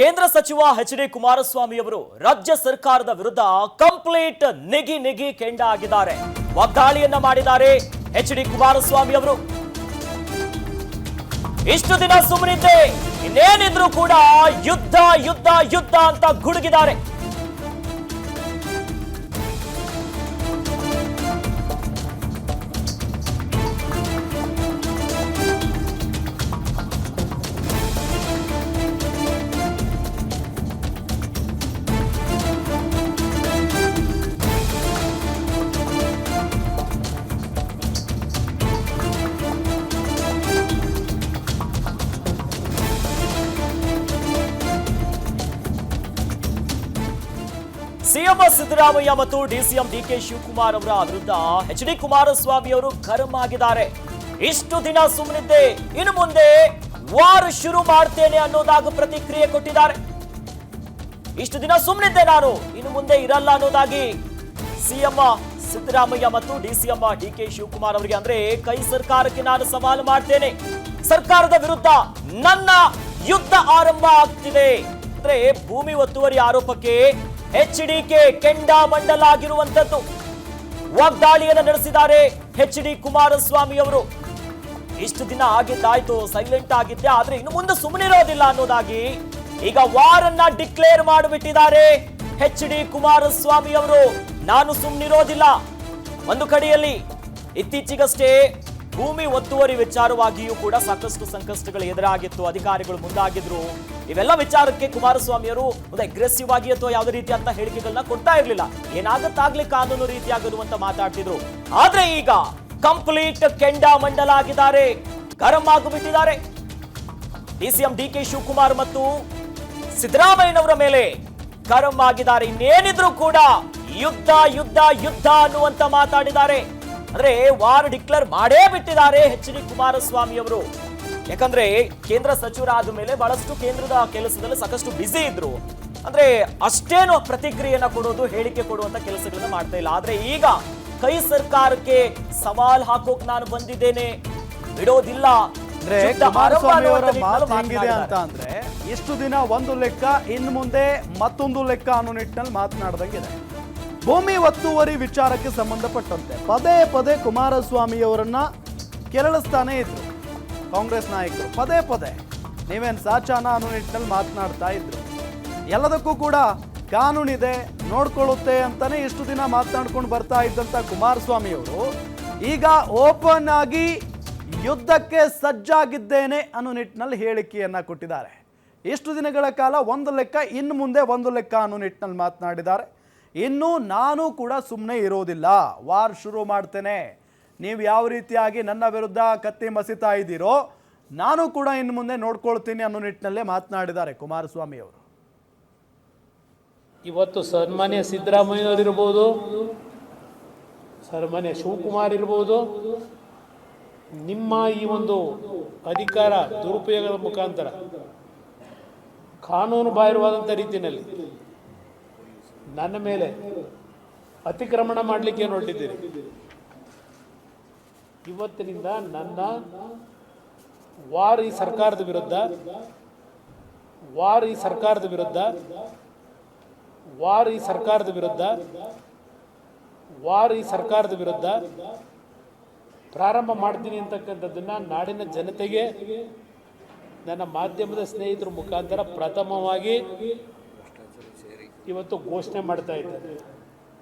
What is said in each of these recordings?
ಕೇಂದ್ರ ಸಚಿವ ಎಚ್.ಡಿ. ಕುಮಾರಸ್ವಾಮಿ ಅವರು ರಾಜ್ಯ ಸರ್ಕಾರದ ವಿರುದ್ಧ ಕಂಪ್ಲೀಟ್ ನಿಗಿ ಕೆಂಡ ಆಗಿದ್ದಾರೆ. ವಾಗ್ದಾಳಿಯನ್ನ ಮಾಡಿದ್ದಾರೆ ಎಚ್.ಡಿ. ಕುಮಾರಸ್ವಾಮಿ ಅವರು. ಇಷ್ಟು ದಿನ ಸುಮ್ಮನಿದ್ದೆ, ಇನ್ನೇನಿದ್ರು ಕೂಡ ಯುದ್ಧ ಯುದ್ಧ ಯುದ್ಧ ಅಂತ ಗುಡುಗಿದ್ದಾರೆ. ಸಿಎಂ ಸಿದ್ದರಾಮಯ್ಯ ಮತ್ತು ಡಿಸಿಎಂ ಡಿಕೆ ಶಿವಕುಮಾರ್ ಅವರ ವಿರುದ್ಧ ಎಚ್.ಡಿ. ಕುಮಾರಸ್ವಾಮಿ ಅವರು ಗರಂ ಆಗಿದ್ದಾರೆ. ಇಷ್ಟು ದಿನ ಸುಮ್ಮನಿದ್ದೆ, ಇನ್ನು ಮುಂದೆ ವಾರ್ ಶುರು ಮಾಡ್ತೇನೆ ಅನ್ನೋದಾಗಿ ಪ್ರತಿಕ್ರಿಯೆ ಕೊಟ್ಟಿದ್ದಾರೆ. ಇಷ್ಟು ದಿನ ಸುಮ್ಮನಿದ್ದೆ ನಾನು, ಇನ್ನು ಮುಂದೆ ಇರಲ್ಲ ಅನ್ನೋದಾಗಿ ಸಿಎಂ ಸಿದ್ದರಾಮಯ್ಯ ಮತ್ತು ಡಿಸಿಎಂ ಡಿಕೆ ಶಿವಕುಮಾರ್ ಅವರಿಗೆ, ಅಂದ್ರೆ ಕೈ ಸರ್ಕಾರಕ್ಕೆ ನಾನು ಸವಾಲು ಮಾಡ್ತೇನೆ, ಸರ್ಕಾರದ ವಿರುದ್ಧ ನನ್ನ ಯುದ್ಧ ಆರಂಭ ಆಗ್ತಿದೆ. ಅಂದ್ರೆ ಭೂಮಿ ಒತ್ತುವರಿ ಆರೋಪಕ್ಕೆ ಎಚ್.ಡಿ.ಕೆ ಕೆಂಡಾಮಂಡಲ ಆಗಿರುವಂತದ್ದು. ವಾಗ್ದಾಳಿಯನ್ನು ನಡೆಸಿದ್ದಾರೆ ಎಚ್.ಡಿ. ಕುಮಾರಸ್ವಾಮಿ ಅವರು. ಇಷ್ಟು ದಿನ ಆಗಿದ್ದಾಯ್ತು, ಸೈಲೆಂಟ್ ಆಗಿದ್ದೆ, ಆದ್ರೆ ಇನ್ನು ಮುಂದೆ ಸುಮ್ಮನಿರೋದಿಲ್ಲ ಅನ್ನೋದಾಗಿ ಈಗ ವಾರನ್ನ ಡಿಕ್ಲೇರ್ ಮಾಡಿಬಿಟ್ಟಿದ್ದಾರೆ ಎಚ್.ಡಿ. ಕುಮಾರಸ್ವಾಮಿ ಅವರು. ನಾನು ಸುಮ್ಮನಿರೋದಿಲ್ಲ. ಒಂದು ಕಡೆಯಲ್ಲಿ ಇತ್ತೀಚೆಗಷ್ಟೇ ಭೂಮಿ ಒತ್ತುವರಿ ವಿಚಾರವಾಗಿಯೂ ಕೂಡ ಸಾಕಷ್ಟು ಸಂಕಷ್ಟಗಳು ಎದುರಾಗಿತ್ತು, ಅಧಿಕಾರಿಗಳು ಮುಂದಾಗಿದ್ರು. ಇವೆಲ್ಲ ವಿಚಾರಕ್ಕೆ ಕುಮಾರಸ್ವಾಮಿ ಅವರು ಒಂದು ಅಗ್ರೆಸಿವ್ ಆಗಿ ಅಥವಾ ಯಾವುದೇ ರೀತಿ ಅಂತ ಹೇಳಿಕೆಗಳನ್ನ ಕೊಡ್ತಾ ಇರ್ಲಿಲ್ಲ. ಏನಾಗತ್ತಾಗ್ಲಿ ಕಾನೂನು ರೀತಿಯಾಗಲು ಅಂತ ಮಾತಾಡ್ತಿದ್ರು. ಆದ್ರೆ ಈಗ ಕಂಪ್ಲೀಟ್ ಕೆಂಡಾಮಂಡಲ ಆಗಿದ್ದಾರೆ, ಗರಂ ಆಗಿಬಿಟ್ಟಿದ್ದಾರೆ. ಡಿಸಿಎಂ ಡಿಕೆ ಶಿವಕುಮಾರ್ ಮತ್ತು ಸಿದ್ದರಾಮಯ್ಯನವರ ಮೇಲೆ ಗರಂ ಆಗಿದ್ದಾರೆ. ಇನ್ನೇನಿದ್ರು ಕೂಡ ಯುದ್ಧ ಯುದ್ಧ ಯುದ್ಧ ಅನ್ನುವಂತ ಮಾತಾಡಿದ್ದಾರೆ. ಅಂದ್ರೆ ವಾರ್ ಡಿಕ್ಲೇರ್ ಮಾಡೇ ಬಿಟ್ಟಿದ್ದಾರೆ ಎಚ್.ಡಿ. ಕುಮಾರಸ್ವಾಮಿ ಅವರು. ಯಾಕಂದ್ರೆ ಕೇಂದ್ರ ಸಚಿವರಾದ ಮೇಲೆ ಬಹಳಷ್ಟು ಕೇಂದ್ರದ ಕೆಲಸದಲ್ಲಿ ಸಾಕಷ್ಟು ಬ್ಯುಸಿ ಇದ್ರು. ಅಂದ್ರೆ ಅಷ್ಟೇನು ಪ್ರತಿಕ್ರಿಯೆಯನ್ನ ಕೊಡೋದು, ಹೇಳಿಕೆ ಕೊಡುವಂತ ಕೆಲಸಗಳನ್ನ ಮಾಡ್ತಾ ಇಲ್ಲ. ಆದ್ರೆ ಈಗ ಕೈ ಸರ್ಕಾರಕ್ಕೆ ಸವಾಲ್ ಹಾಕೋಕ್ ನಾನು ಬಂದಿದ್ದೇನೆ, ಬಿಡೋದಿಲ್ಲ. ಅಂದ್ರೆ ಇಷ್ಟು ದಿನ ಒಂದು ಲೆಕ್ಕ, ಇನ್ನು ಮುಂದೆ ಮತ್ತೊಂದು ಲೆಕ್ಕ ಅನ್ನೋ ನಿಟ್ಟಿನಲ್ಲಿ ಮಾತನಾಡ್ದಂಗಿದೆ. ಭೂಮಿ ಒತ್ತುವರಿ ವಿಚಾರಕ್ಕೆ ಸಂಬಂಧಪಟ್ಟಂತೆ ಪದೇ ಪದೇ ಕುಮಾರಸ್ವಾಮಿಯವರನ್ನ ಕೆರಳಿಸ್ತಾನೆ ಇದ್ರು ಕಾಂಗ್ರೆಸ್ ನಾಯಕರು. ಪದೇ ಪದೇ ನೀವೇನು ಸಾಚಾನ ಅನ್ನೋ ನಿಟ್ಟಿನಲ್ಲಿ ಮಾತನಾಡ್ತಾ ಇದ್ರು. ಎಲ್ಲದಕ್ಕೂ ಕೂಡ ಕಾನೂನಿದೆ, ನೋಡ್ಕೊಳ್ಳುತ್ತೆ ಅಂತಾನೆ ಇಷ್ಟು ದಿನ ಮಾತನಾಡ್ಕೊಂಡು ಬರ್ತಾ ಇದ್ದಂಥ ಕುಮಾರಸ್ವಾಮಿಯವರು ಈಗ ಓಪನ್ ಆಗಿ ಯುದ್ಧಕ್ಕೆ ಸಜ್ಜಾಗಿದ್ದೇನೆ ಅನ್ನೋ ನಿಟ್ಟಿನಲ್ಲಿ ಹೇಳಿಕೆಯನ್ನ ಕೊಟ್ಟಿದ್ದಾರೆ. ಇಷ್ಟು ದಿನಗಳ ಕಾಲ ಒಂದು ಲೆಕ್ಕ, ಇನ್ನು ಮುಂದೆ ಒಂದು ಲೆಕ್ಕ ಅನ್ನೋ ನಿಟ್ಟಿನಲ್ಲಿ ಮಾತನಾಡಿದ್ದಾರೆ. ಇನ್ನು ನಾನು ಕೂಡ ಸುಮ್ಮನೆ ಇರೋದಿಲ್ಲ, ವಾರ್ ಶುರು ಮಾಡ್ತೇನೆ, ನೀವು ಯಾವ ರೀತಿಯಾಗಿ ನನ್ನ ವಿರುದ್ಧ ಕತ್ತಿ ಮಸಿತಾ ಇದ್ದೀರೋ ನಾನು ಕೂಡ ಇನ್ನು ಮುಂದೆ ನೋಡ್ಕೊಳ್ತೀನಿ ಅನ್ನೋ ನಿಟ್ಟಿನಲ್ಲೇ ಮಾತನಾಡಿದ್ದಾರೆ ಕುಮಾರಸ್ವಾಮಿ ಅವರು. ಇವತ್ತು ಸನ್ಮಾನ್ಯ ಸಿದ್ದರಾಮಯ್ಯನವರಿರ್ಬೋದು, ಸನ್ಮಾನ್ಯ ಶಿವಕುಮಾರ್ ಇರ್ಬೋದು, ನಿಮ್ಮ ಈ ಒಂದು ಅಧಿಕಾರ ದುರುಪಯೋಗದ ಮುಖಾಂತರ ಕಾನೂನು ಬಾಹಿರವಾದಂಥ ರೀತಿಯಲ್ಲಿ ನನ್ನ ಮೇಲೆ ಅತಿಕ್ರಮಣ ಮಾಡಲಿಕ್ಕೆ ಹೊರಟಿದ್ದೀರಿ. ಇವತ್ತಿನಿಂದ ನನ್ನ ವಾರ್ ಈ ಸರ್ಕಾರದ ವಿರುದ್ಧ, ವಾರ್ ಈ ಸರ್ಕಾರದ ವಿರುದ್ಧ, ವಾರ್ ಈ ಸರ್ಕಾರದ ವಿರುದ್ಧ, ವಾರ್ ಈ ಸರ್ಕಾರದ ವಿರುದ್ಧ ಪ್ರಾರಂಭ ಮಾಡ್ತೀನಿ ಅಂತಕ್ಕಂಥದ್ದನ್ನು ನಾಡಿನ ಜನತೆಗೆ ನನ್ನ ಮಾಧ್ಯಮದ ಸ್ನೇಹಿತರ ಮುಖಾಂತರ ಪ್ರಥಮವಾಗಿ ಇವತ್ತು ಘೋಷಣೆ ಮಾಡ್ತಾ ಇದ್ದಾರೆ.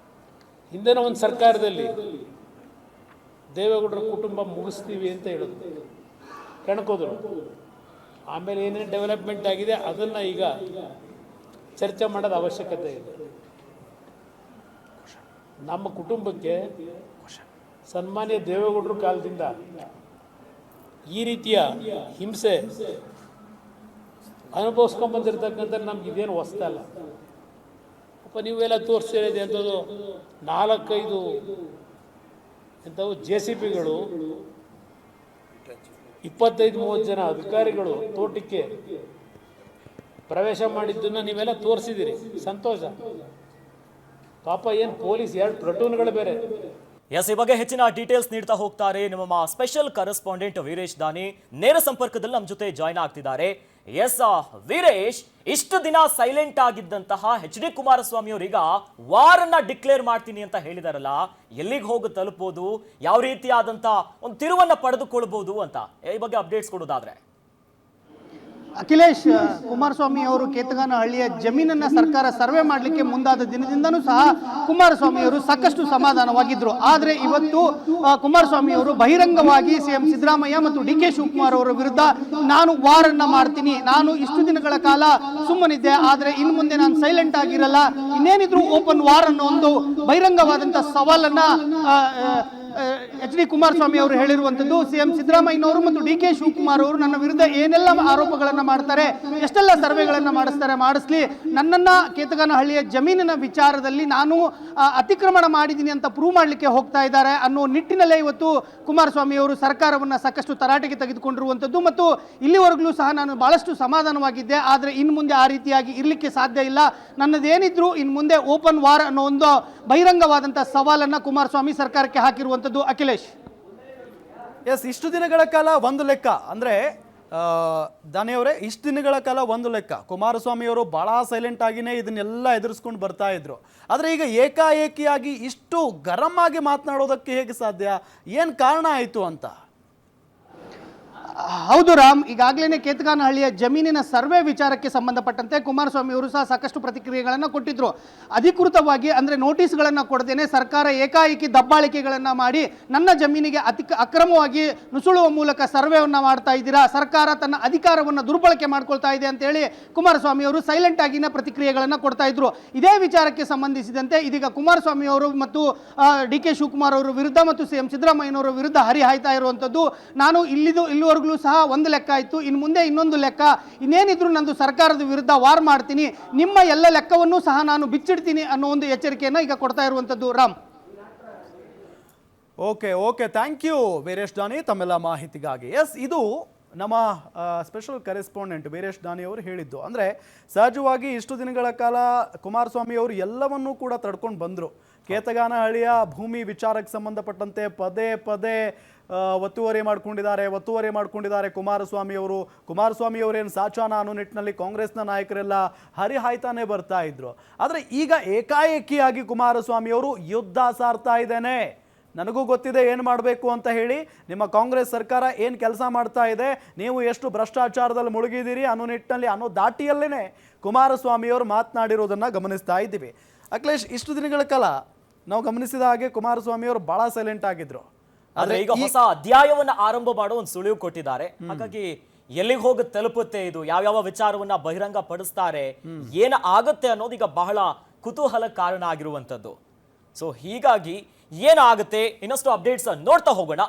ಹಿಂದಿನ ಒಂದು ಸರ್ಕಾರದಲ್ಲಿ ದೇವೇಗೌಡರ ಕುಟುಂಬ ಮುಗಿಸ್ತೀವಿ ಅಂತ ಹೇಳಿದ್ರು, ಕೆಣಕೋದ್ರು. ಆಮೇಲೆ ಏನೇನು ಡೆವಲಪ್ಮೆಂಟ್ ಆಗಿದೆ ಅದನ್ನು ಈಗ ಚರ್ಚೆ ಮಾಡೋದು ಅವಶ್ಯಕತೆ ಇದೆ. ನಮ್ಮ ಕುಟುಂಬಕ್ಕೆ ಸನ್ಮಾನ್ಯ ದೇವೇಗೌಡರ ಕಾಲದಿಂದ ಈ ರೀತಿಯ ಹಿಂಸೆ ಅನುಭವಿಸ್ಕೊಂಡ್ಬಂದಿರ್ತಕ್ಕಂಥ ನಮ್ಗೆ ಇದೇನು ಹೊಸ್ತಲ್ಲ. ಅಪ್ಪ ನೀವೆಲ್ಲ ತೋರಿಸ್ತಿರೋದು ಎಂಥದ್ದು 4-5 ಎಂಥವು JCBಗಳು, 25-30 ಜನ ಅಧಿಕಾರಿಗಳು ತೋಟಕ್ಕೆ ಪ್ರವೇಶ ಮಾಡಿದ್ದನ್ನು ನೀವೆಲ್ಲ ತೋರಿಸಿದ್ದೀರಿ, ಸಂತೋಷ. ಪಾಪ ಏನು ಪೊಲೀಸ್ 2 ಪ್ಲಟೂನ್ಗಳು ಬೇರೆ. ಎಸ್, ಈ ಬಗ್ಗೆ ಹೆಚ್ಚಿನ ಡೀಟೇಲ್ಸ್ ನೀಡ್ತಾ ಹೋಗ್ತಾರೆ ನಮ್ಮ ಸ್ಪೆಷಲ್ ಕರೆಸ್ಪಾಂಡೆಂಟ್ ವೀರೇಶ್ ದಾನಿ. ನೇರ ಸಂಪರ್ಕದಲ್ಲಿ ನಮ್ಮ ಜೊತೆ ಜಾಯ್ನ್ ಆಗ್ತಿದ್ದಾರೆ. ಎಸ್ ವೀರೇಶ್, ಇಷ್ಟು ದಿನ ಸೈಲೆಂಟ್ ಆಗಿದ್ದಂತಹ HD ಕುಮಾರಸ್ವಾಮಿ ಅವರೀಗ ವಾರನ್ನ ಡಿಕ್ಲೇರ್ ಮಾಡ್ತೀನಿ ಅಂತ ಹೇಳಿದಾರಲ್ಲ, ಎಲ್ಲಿಗೆ ಹೋಗಿ ತಲುಪಬಹುದು, ಯಾವ ರೀತಿಯಾದಂತ ಒಂದು ತಿರುವನ್ನ ಪಡೆದುಕೊಳ್ಬಹುದು ಅಂತ ಈ ಬಗ್ಗೆ ಅಪ್ಡೇಟ್ಸ್ ಕೊಡೋದಾದ್ರೆ? ಅಖಿಲೇಶ್, ಕುಮಾರಸ್ವಾಮಿ ಅವರು ಕೇತಗಾನಹಳ್ಳಿಯ ಜಮೀನನ್ನ ಸರ್ಕಾರ ಸರ್ವೆ ಮಾಡಲಿಕ್ಕೆ ಮುಂದಾದ ದಿನದಿಂದನೂ ಸಹ ಕುಮಾರಸ್ವಾಮಿ ಅವರು ಸಾಕಷ್ಟು ಸಮಾಧಾನವಾಗಿದ್ರು. ಆದರೆ ಇವತ್ತು ಕುಮಾರಸ್ವಾಮಿ ಅವರು ಬಹಿರಂಗವಾಗಿ CM ಸಿದ್ದರಾಮಯ್ಯ ಮತ್ತು DK ಶಿವಕುಮಾರ್ ಅವರ ವಿರುದ್ಧ ನಾನು ವಾರನ್ನ ಮಾಡ್ತೀನಿ, ನಾನು ಇಷ್ಟು ದಿನಗಳ ಕಾಲ ಸುಮ್ಮನಿದ್ದೆ, ಆದರೆ ಇನ್ನು ಮುಂದೆ ನಾನು ಸೈಲೆಂಟ್ ಆಗಿರಲ್ಲ, ಇನ್ನೇನಿದ್ರು ಓಪನ್ ವಾರ್ ಅನ್ನೋ ಒಂದು ಬಹಿರಂಗವಾದಂಥ ಸವಾಲನ್ನ HD ಕುಮಾರಸ್ವಾಮಿ ಅವರು ಹೇಳಿರುವಂಥದ್ದು. CM ಸಿದ್ದರಾಮಯ್ಯನವರು ಮತ್ತು DK ಶಿವಕುಮಾರ್ ಅವರು ನನ್ನ ವಿರುದ್ಧ ಏನೆಲ್ಲ ಆರೋಪಗಳನ್ನು ಮಾಡ್ತಾರೆ, ಎಷ್ಟೆಲ್ಲ ಸರ್ವೆಗಳನ್ನು ಮಾಡಿಸ್ಲಿ, ನನ್ನನ್ನು ಕೇತಗಾನಹಳ್ಳಿಯ ಜಮೀನಿನ ವಿಚಾರದಲ್ಲಿ ನಾನು ಅತಿಕ್ರಮಣ ಮಾಡಿದ್ದೀನಿ ಅಂತ ಪ್ರೂವ್ ಮಾಡಲಿಕ್ಕೆ ಹೋಗ್ತಾ ಇದ್ದಾರೆ ಅನ್ನೋ ನಿಟ್ಟಿನಲ್ಲೇ ಇವತ್ತು ಕುಮಾರಸ್ವಾಮಿ ಅವರು ಸರ್ಕಾರವನ್ನು ಸಾಕಷ್ಟು ತರಾಟೆಗೆ ತೆಗೆದುಕೊಂಡಿರುವಂಥದ್ದು. ಮತ್ತು ಇಲ್ಲಿವರೆಗೂ ಸಹ ನಾನು ಬಹಳಷ್ಟು ಸಮಾಧಾನವಾಗಿದ್ದೆ, ಆದರೆ ಇನ್ನು ಮುಂದೆ ಆ ರೀತಿಯಾಗಿ ಇರಲಿಕ್ಕೆ ಸಾಧ್ಯ ಇಲ್ಲ, ನನ್ನದೇನಿದ್ರು ಇನ್ನು ಮುಂದೆ ಓಪನ್ ವಾರ್ ಅನ್ನೋ ಒಂದು ಬಹಿರಂಗವಾದಂಥ ಸವಾಲನ್ನು ಕುಮಾರಸ್ವಾಮಿ ಸರ್ಕಾರಕ್ಕೆ ಹಾಕಿರುವಂಥದ್ದು. ಅಖಿಲೇಶ್, ಎಸ್, ಇಷ್ಟು ದಿನಗಳ ಕಾಲ ಒಂದು ಲೆಕ್ಕ ಅಂದ್ರೆ ದಾನಿಯವರೇ, ಇಷ್ಟು ದಿನಗಳ ಕಾಲ ಒಂದು ಲೆಕ್ಕ ಕುಮಾರಸ್ವಾಮಿ ಅವರು ಬಹಳ ಸೈಲೆಂಟ್ ಆಗಿನೇ ಇದನ್ನೆಲ್ಲ ಎದುರಿಸ್ಕೊಂಡು ಬರ್ತಾ ಇದ್ರು. ಆದರೆ ಈಗ ಏಕಾಏಕಿಯಾಗಿ ಇಷ್ಟು ಗರಂ ಆಗಿ ಮಾತನಾಡೋದಕ್ಕೆ ಹೇಗೆ ಸಾಧ್ಯ? ಏನು ಕಾರಣ ಆಯಿತು ಅಂತ? ಹೌದು ರಾಮ್, ಈಗಾಗಲೇ ಕೇತಗಾನಹಳ್ಳಿಯ ಜಮೀನಿನ ಸರ್ವೆ ವಿಚಾರಕ್ಕೆ ಸಂಬಂಧಪಟ್ಟಂತೆ ಕುಮಾರಸ್ವಾಮಿ ಅವರು ಸಹ ಸಾಕಷ್ಟು ಪ್ರತಿಕ್ರಿಯೆಗಳನ್ನು ಕೊಟ್ಟಿದ್ರು. ಅಧಿಕೃತವಾಗಿ ಅಂದರೆ ನೋಟಿಸ್ಗಳನ್ನು ಕೊಡದೇನೆ ಸರ್ಕಾರ ಏಕಾಏಕಿ ದಬ್ಬಾಳಿಕೆಗಳನ್ನು ಮಾಡಿ ನನ್ನ ಜಮೀನಿಗೆ ಅಕ್ರಮವಾಗಿ ನುಸುಳುವ ಮೂಲಕ ಸರ್ವೆಯನ್ನು ಮಾಡ್ತಾ ಇದ್ದೀರಾ, ಸರ್ಕಾರ ತನ್ನ ಅಧಿಕಾರವನ್ನು ದುರ್ಬಳಕೆ ಮಾಡ್ಕೊಳ್ತಾ ಇದೆ ಅಂತೇಳಿ ಕುಮಾರಸ್ವಾಮಿ ಅವರು ಸೈಲೆಂಟ್ ಆಗಿನ ಪ್ರತಿಕ್ರಿಯೆಗಳನ್ನು ಕೊಡ್ತಾ ಇದ್ರು. ಇದೇ ವಿಚಾರಕ್ಕೆ ಸಂಬಂಧಿಸಿದಂತೆ ಇದೀಗ ಕುಮಾರಸ್ವಾಮಿ ಅವರು ಮತ್ತು DK ಶಿವಕುಮಾರ್ ಅವರ ವಿರುದ್ಧ ಮತ್ತು CM ಸಿದ್ದರಾಮಯ್ಯನವರ ವಿರುದ್ಧ ಹರಿಹಾಯ್ತಾ ಇರುವಂಥದ್ದು. ನಾನು ಇಲ್ಲಿವರೆಗೂ ಸಹ ಒಂದು ಲೆಕ್ಕ ಆಯಿತು, ಇನ್ನು ಮುಂದೆ ಇನ್ನೊಂದು ಲೆಕ್ಕ, ಇನ್ನೇನಿದ್ರು ನಂದು ಸರ್ಕಾರದ ವಿರುದ್ಧ ವಾರ್ ಮಾಡ್ತೀನಿ, ನಿಮ್ಮ ಎಲ್ಲ ಲೆಕ್ಕವನ್ನು ಸಹ ನಾನು ಬಿಚ್ಚಿಡ್ತೀನಿ ಅನ್ನೋ ಒಂದು ಎಚ್ಚರಿಕೆಯನ್ನು ಈಗ ಕೊಡ್ತಾ ಇರುವಂಥದ್ದು. Ram, okay, thank you Veeresh Dani ತಮ್ಮೆಲ್ಲ ಮಾಹಿತಿಗಾಗಿ. ಎಸ್, ಇದು ನಮ್ಮ ಸ್ಪೆಷಲ್ ಕರೆಸ್ಪಾಂಡೆಂಟ್ ವೀರೇಶ್ ದಾನಿ ಅವರು ಹೇಳಿದ್ದು. ಅಂದರೆ ಸಹಜವಾಗಿ ಇಷ್ಟು ದಿನಗಳ ಕಾಲ ಕುಮಾರಸ್ವಾಮಿ ಅವರು ಎಲ್ಲವನ್ನೂ ಕೂಡ ತಡ್ಕೊಂಡು ಬಂದರು. ಕೇತಗಾನಹಳ್ಳಿಯ ಭೂಮಿ ವಿಚಾರಕ್ಕೆ ಸಂಬಂಧಪಟ್ಟಂತೆ ಪದೇ ಪದೇ ಒತ್ತುವರಿ ಮಾಡ್ಕೊಂಡಿದ್ದಾರೆ ಕುಮಾರಸ್ವಾಮಿ ಅವರೇನು ಸಾಚಾನ ಅನ್ನೋ ನಿಟ್ಟಿನಲ್ಲಿ ಕಾಂಗ್ರೆಸ್ನ ನಾಯಕರೆಲ್ಲ ಹರಿಹಾಯ್ತಾನೆ ಬರ್ತಾ ಇದ್ರು. ಆದರೆ ಈಗ ಏಕಾಏಕಿಯಾಗಿ ಕುಮಾರಸ್ವಾಮಿ ಅವರು ಯುದ್ಧ ಸಾರ್ತಾ ಇದ್ದೇನೆ, ನನಗೂ ಗೊತ್ತಿದೆ ಏನು ಮಾಡಬೇಕು ಅಂತ ಹೇಳಿ, ನಿಮ್ಮ ಕಾಂಗ್ರೆಸ್ ಸರ್ಕಾರ ಏನು ಕೆಲಸ ಮಾಡ್ತಾ ಇದೆ, ನೀವು ಎಷ್ಟು ಭ್ರಷ್ಟಾಚಾರದಲ್ಲಿ ಮುಳುಗಿದ್ದೀರಿ ಅನ್ನೋ ನಿಟ್ಟಿನಲ್ಲಿ ಅನ್ನೋ ದಾಟಿಯಲ್ಲೇ ಕುಮಾರಸ್ವಾಮಿಯವರು ಮಾತನಾಡಿರೋದನ್ನು ಗಮನಿಸ್ತಾ ಇದ್ದೀವಿ. ಅಖಿಲೇಶ್, ಇಷ್ಟು ದಿನಗಳ ಕಾಲ ನಾವು ಗಮನಿಸಿದ ಹಾಗೆ ಕುಮಾರಸ್ವಾಮಿಯವರು ಬಹಳ ಸೈಲೆಂಟ್ ಆಗಿದ್ರು. ಆದ್ರೆ ಈಗ ಹೊಸ ಅಧ್ಯಾಯವನ್ನ ಆರಂಭ ಮಾಡೋ ಒಂದು ಸುಳಿವು ಕೊಟ್ಟಿದ್ದಾರೆ. ಹಾಗಾಗಿ ಎಲ್ಲಿಗೆ ಹೋಗಿ ತಲುಪುತ್ತೆ ಇದು, ಯಾವ್ಯಾವ ವಿಚಾರವನ್ನ ಬಹಿರಂಗ ಪಡಿಸ್ತಾರೆ, ಏನ ಆಗುತ್ತೆ ಅನ್ನೋದು ಈಗ ಬಹಳ ಕುತೂಹಲ ಕಾರಣ ಆಗಿರುವಂತದ್ದು. ಸೊ ಹೀಗಾಗಿ ಏನಾಗುತ್ತೆ ಇನ್ನಷ್ಟು ಅಪ್ಡೇಟ್ಸ್ ನೋಡ್ತಾ ಹೋಗೋಣ.